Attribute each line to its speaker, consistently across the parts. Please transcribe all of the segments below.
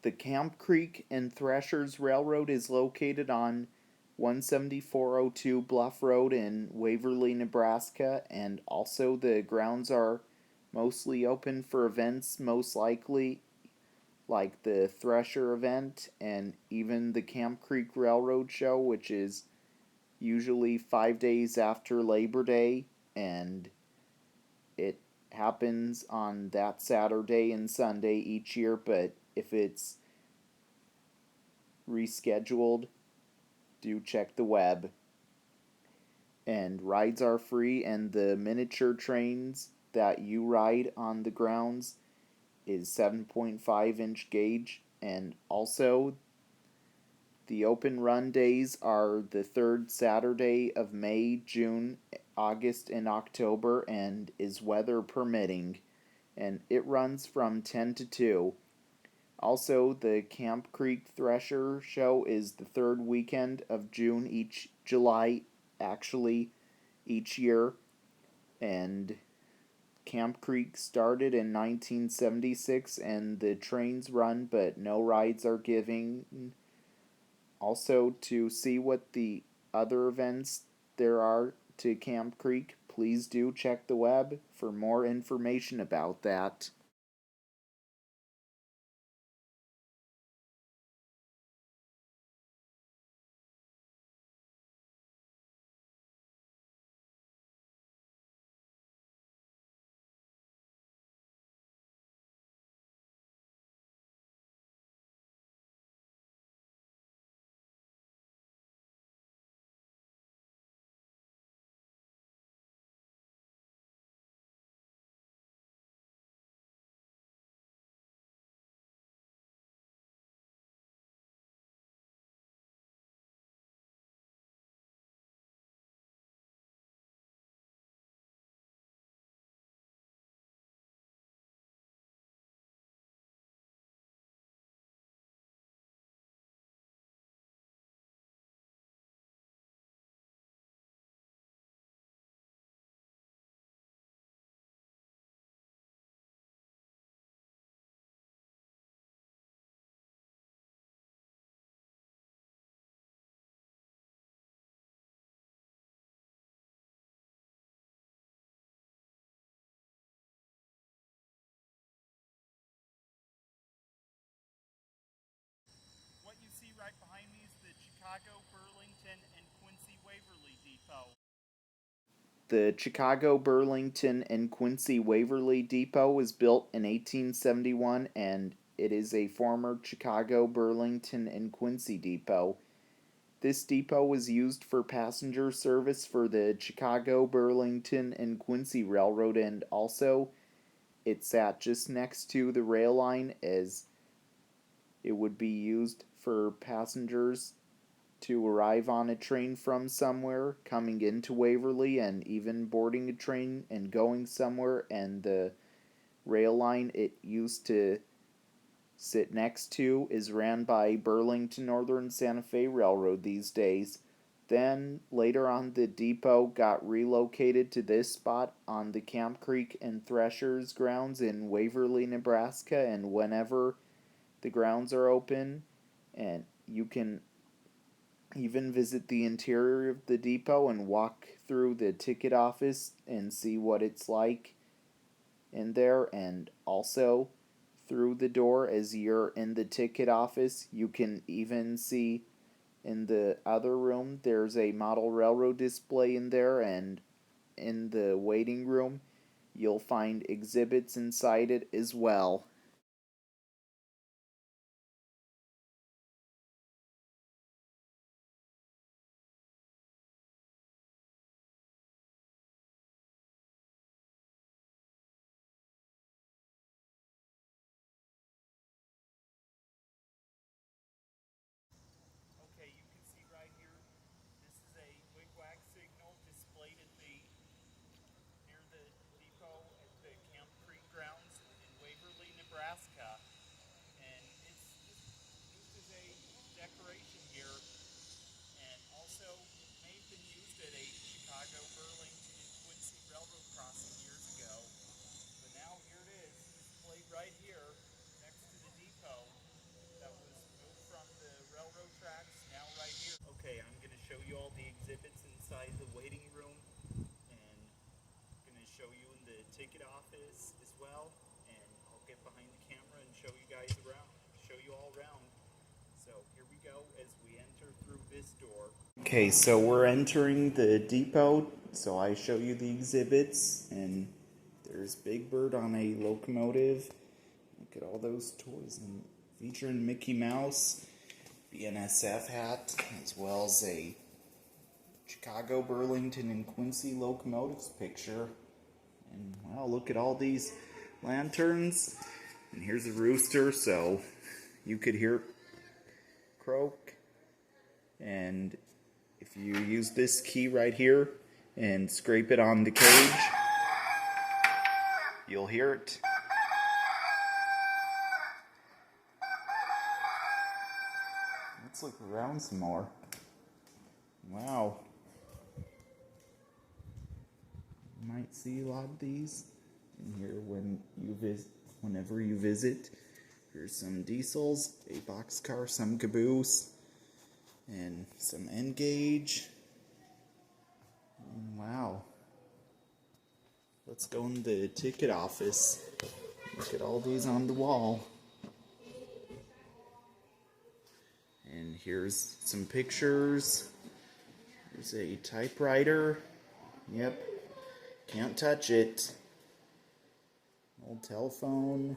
Speaker 1: The Camp Creek and Threshers Railroad is located on 17402 Bluff Road in Waverly, Nebraska, and also the grounds are mostly open for events, most likely like the Thresher event and even the Camp Creek Railroad Show, which is usually 5 days after Labor Day, and it happens on that Saturday and Sunday each year, but if it's rescheduled, do check the web. And rides are free, and the miniature trains that you ride on the grounds is 7.5-inch gauge. And also, the open run days are the third Saturday of May, June, August, and October, and is weather permitting. And it runs from 10 to 2. Also, the Camp Creek Thresher Show is the third weekend of June each year, and Camp Creek started in 1976 and the trains run but no rides are given. Also, to see what the other events there are to Camp Creek, please do check the web for more information about that.
Speaker 2: What you see right behind me is the Chicago, Burlington, and Quincy Waverly Depot.
Speaker 1: The Chicago, Burlington, and Quincy Waverly Depot was built in 1871 and it is a former Chicago, Burlington, and Quincy depot. This depot was used for passenger service for the Chicago, Burlington, and Quincy Railroad, and also it sat just next to the rail line as it would be used for passengers to arrive on a train from somewhere, coming into Waverly, and even boarding a train and going somewhere. And the rail line it used to sit next to is ran by Burlington Northern Santa Fe Railroad these days. Then later on, the depot got relocated to this spot on the Camp Creek and Threshers grounds in Waverly, Nebraska. And whenever the grounds are open, and you can even visit the interior of the depot and walk through the ticket office and see what it's like in there. And also, through the door, as you're in the ticket office, you can even see in the other room there's a model railroad display in there, and in the waiting room you'll find exhibits inside it as well.
Speaker 2: Okay, you can see right here, this is a wigwag signal displayed at near the depot at the Camp Creek grounds in Waverly, Nebraska.
Speaker 1: Okay, so we're entering the depot, so I show you the exhibits, and there's Big Bird on a locomotive. Look at all those toys, and featuring Mickey Mouse, BNSF hat, as well as a Chicago, Burlington, and Quincy locomotives picture. And wow, look at all these lanterns. And here's a rooster, so you could hear it croak. And if you use this key right here and scrape it on the cage, you'll hear it. Let's look around some more. Wow. You might see a lot of these in here whenever you visit. Here's some diesels, a boxcar, some caboose, and some N gauge. And wow. Let's go in the ticket office. Look at all these on the wall. And here's some pictures. There's a typewriter. Yep. Can't touch it. Old telephone.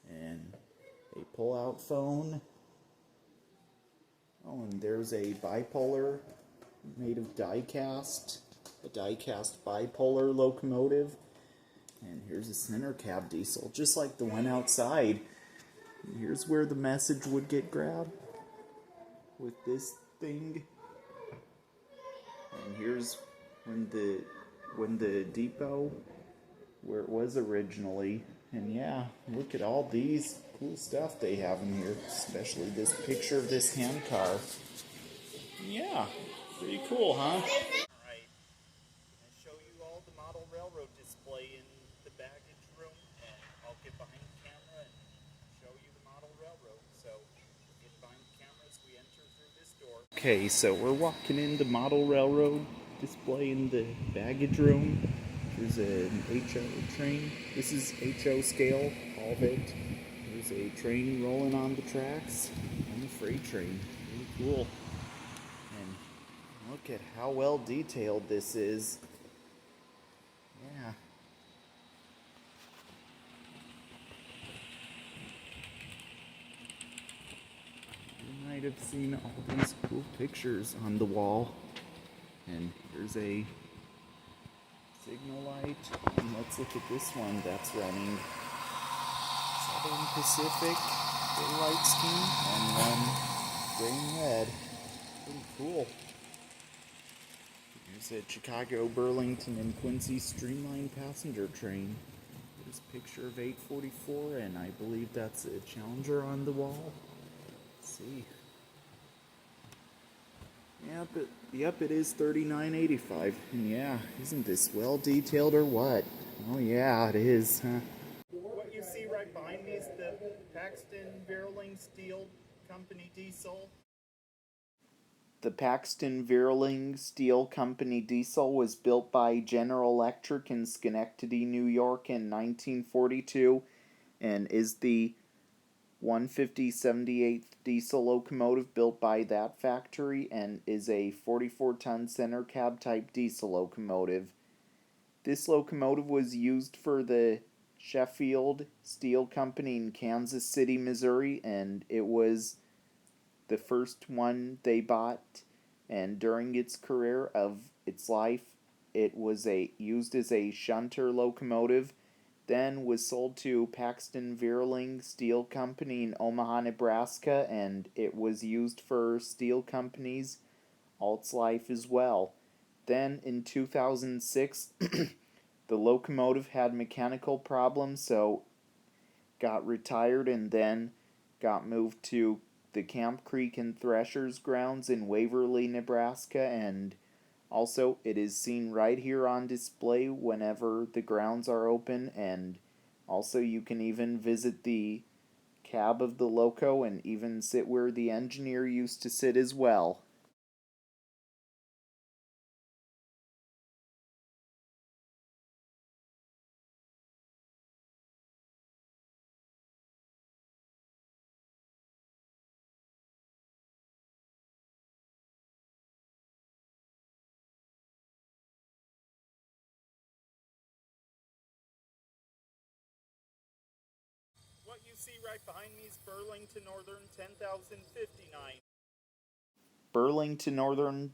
Speaker 1: And a pull-out phone. Oh, and there's a bipolar made of die-cast. A die-cast bipolar locomotive. And here's a center cab diesel, just like the one outside. And here's where the message would get grabbed with this thing. And here's when the depot where it was originally. And yeah, look at all these cool stuff they have in here, especially this picture of this hand car. Yeah, pretty cool, huh?
Speaker 2: Alright, I show you all the model railroad display in the baggage room, and I'll get behind the camera and show you the model railroad. So, get behind the camera as we enter through this door.
Speaker 1: Okay, so we're walking in the model railroad display in the baggage room. There's an HO train. This is HO scale, all of it. There's a train rolling on the tracks, and a freight train. Really cool. And look at how well detailed this is. Yeah. You might have seen all these cool pictures on the wall. And here's a signal light. And let's look at this one that's running. Southern Pacific daylight scheme and one gray and red. Pretty cool. Here's a Chicago, Burlington, and Quincy streamlined passenger train. There's a picture of 844, and I believe that's a Challenger on the wall. Let's see. Yep, it is $39.85. And yeah, isn't this well detailed or what? Oh yeah, it is, huh?
Speaker 2: What you see right behind me is the Paxton Verling Steel Company diesel.
Speaker 1: The Paxton Verling Steel Company diesel was built by General Electric in Schenectady, New York in 1942 and is the 150/78th diesel locomotive built by that factory and is a 44-ton center cab type diesel locomotive. This locomotive was used for the Sheffield Steel Company in Kansas City, Missouri, and it was the first one they bought, and during its career of its life it was used as a shunter locomotive, then was sold to Paxton Verling Steel Company in Omaha, Nebraska, and it was used for steel companies all its life as well. Then in 2006 the locomotive had mechanical problems, so got retired and then got moved to the Camp Creek and Threshers grounds in Waverly, Nebraska, and also it is seen right here on display whenever the grounds are open, and also you can even visit the cab of the loco and even sit where the engineer used to sit as well.
Speaker 2: see right behind me is Burlington Northern 10,059.
Speaker 1: Burlington Northern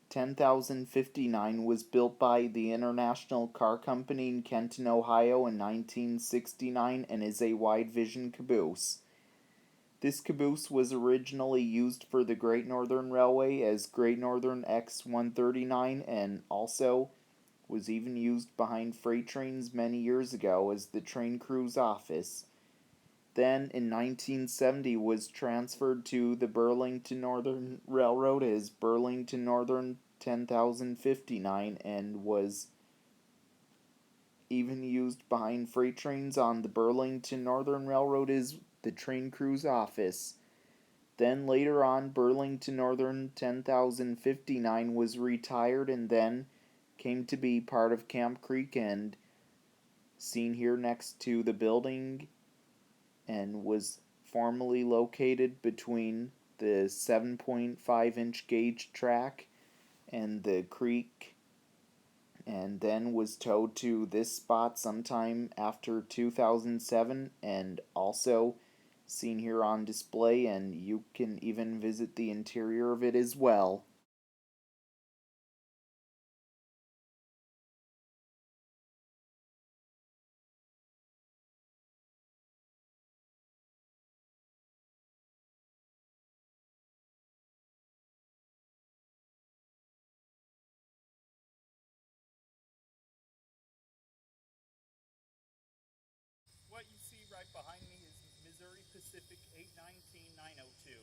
Speaker 1: 10,059 was built by the International Car Company in Kenton, Ohio in 1969 and is a wide vision caboose. This caboose was originally used for the Great Northern Railway as Great Northern X-139 and also was even used behind freight trains many years ago as the train crew's office. Then in 1970 was transferred to the Burlington Northern Railroad as Burlington Northern 10,059 and was even used behind freight trains on the Burlington Northern Railroad as the train crew's office. Then later on, Burlington Northern 10,059 was retired and then came to be part of Camp Creek and seen here next to the building and was formerly located between the 7.5-inch gauge track and the creek and then was towed to this spot sometime after 2007 and also seen here on display, and you can even visit the interior of it as well.
Speaker 2: What you see right behind me is Missouri Pacific 819-902.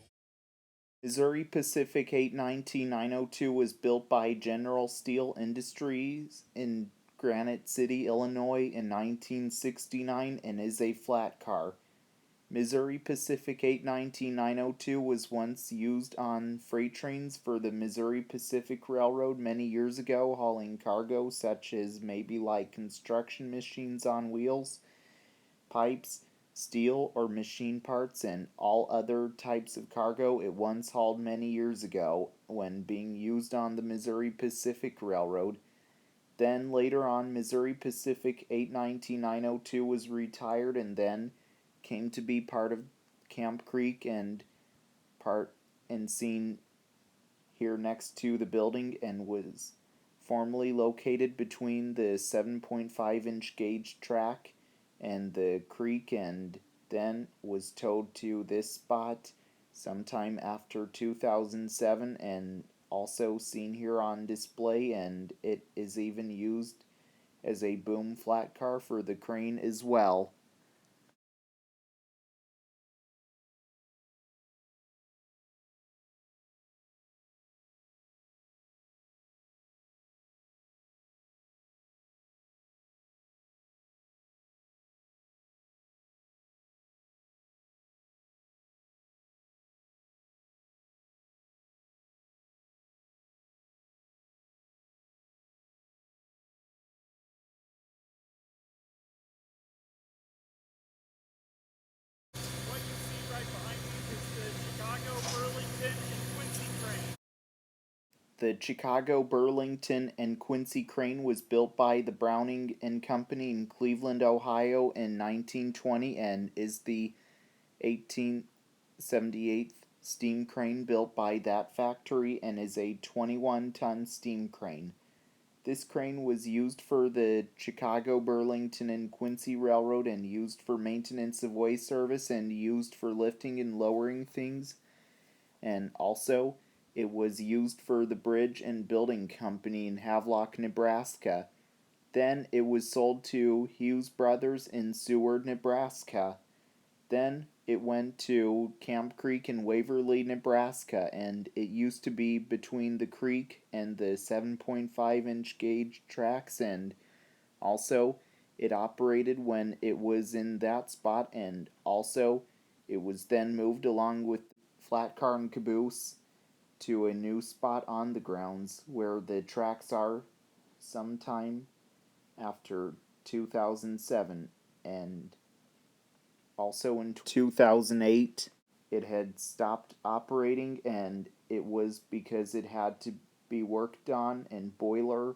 Speaker 1: Missouri Pacific 819-902 was built by General Steel Industries in Granite City, Illinois in 1969 and is a flat car. Missouri Pacific 819-902 was once used on freight trains for the Missouri Pacific Railroad many years ago, hauling cargo such as maybe like construction machines on wheels, pipes, steel or machine parts, and all other types of cargo it once hauled many years ago when being used on the Missouri Pacific Railroad. Then later on, Missouri Pacific 819-902 was retired and then came to be part of Camp Creek and seen here next to the building and was formerly located between the 7.5-inch gauge track and the creek and then was towed to this spot sometime after 2007 and also seen here on display, and it is even used as a boom flat car for the crane as well.
Speaker 2: What you see right behind me is the Chicago, Burlington, and Quincy train.
Speaker 1: The Chicago, Burlington, and Quincy crane was built by the Browning and Company in Cleveland, Ohio in 1920 and is the 1878th steam crane built by that factory and is a 21-ton steam crane. This crane was used for the Chicago, Burlington, and Quincy Railroad and used for maintenance of way service and used for lifting and lowering things, and also it was used for the Bridge and Building Company in Havelock, Nebraska. Then it was sold to Hughes Brothers in Seward, Nebraska. Then it went to Camp Creek in Waverly, Nebraska, and it used to be between the creek and the 7.5-inch gauge tracks, and also it operated when it was in that spot, and also it was then moved along with flat car and caboose to a new spot on the grounds where the tracks are sometime after 2007, and also in 2008 it had stopped operating and it was because it had to be worked on and boiler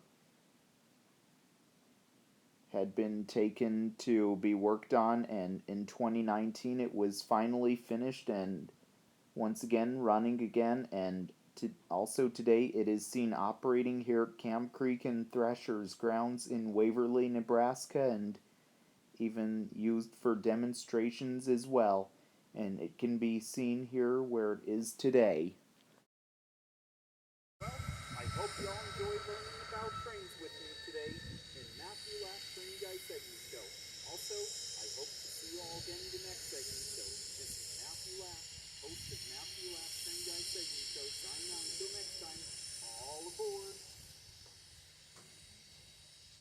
Speaker 1: had been taken to be worked on, and in 2019 it was finally finished and once again running again. And also today it is seen operating here at Camp Creek and Threshers grounds in Waverly, Nebraska, and even used for demonstrations as well. And it can be seen here where it is today.
Speaker 2: Well, I hope you all enjoyed learning about trains with me today in Matthew Last Train Guy segment show. Also, I hope to see you all again in the next segment. So this is Matthew Last, host of